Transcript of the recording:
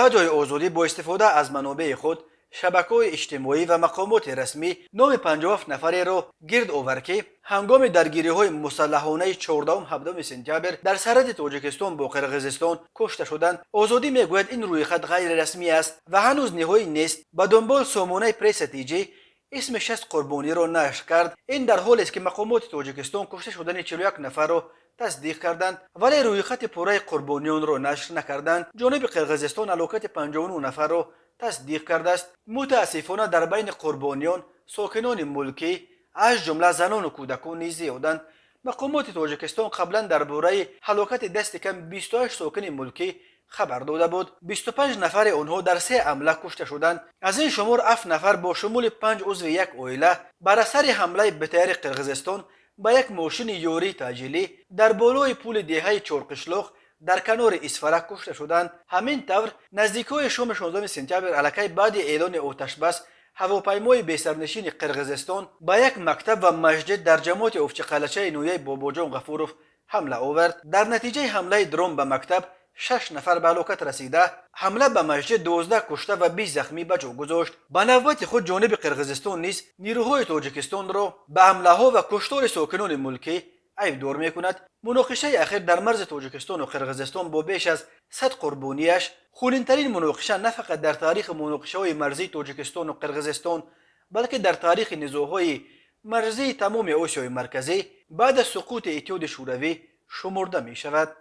نهادهای آزادی با استفاده از منابع خود شبکه‌های اجتماعی و مقامات رسمی نام 57 نفری را گرد آورد که هنگام درگیری‌های مسلحانه 14-17 سپتامبر در سرحد تاجیکستان با قرقیزستان کشته شدند. آزادی میگوید این رویخط غیر رسمی است و هنوز نهایی نیست. به دنبال سامانه پرس تیجی اسم 60 قربانی را نشر کرد. این در حالی است که مقامات تاجیکستان کشته شدن 41 نفر را تصدیق کردند ولی رویخط پوره قربانیان را نشر نکردند. جانب قرقیزستان هلاکت 59 نفر را تصدیق کرده است. متاسفانه در بین قربانیان ساکنان ملکی از جمله زنان و کودکان نیز زیادند. مقامات تاجیکستان قبلا درباره هلاکت دست کم 28 ساکن ملکی خبر داده بود. 25 نفر آنها در 3 حمله کشته شدند. از این شمار 7 نفر با شمول 5 عضو یک عائله بر اثر حمله بتیر قرقیزستان به یک ماشین یوری تاجیلی در بالای پل دهه چارقشلاق در کنار اسفرک کشته شدند. همین طور نزدیکای شام 16 سپتامبر الکی بعد اعلان آتش بس هواپیمای بی‌سرنشین قرقیزستان به یک مکتب و مسجد در جماعت افچ قلچه نویه باباجان غفوروف حمله آورد. در نتیجه حمله درون به مکتب 6 نفر به هلاکت رسیده. حمله به مسجد 12 کشته و 20 زخمی به جا گذاشت. به نوبت خود جانب قرقیزستان نیز نیروهای تاجیکستان را به حمله ها و کشتار ساکنان ملکی عیبدار میکند. مناقشه اخیر در مرز تاجیکستان و قرقیزستان با بیش از 100 قربانیش خونین‌ترین مناقشه نه فقط در تاریخ مناقشه‌های مرزی تاجیکستان و قرقیزستان بلکه در تاریخ نزاع‌های مرزی تمام آسیای مرکزی بعد از سقوط اتحاد شوروی شمرده می شود.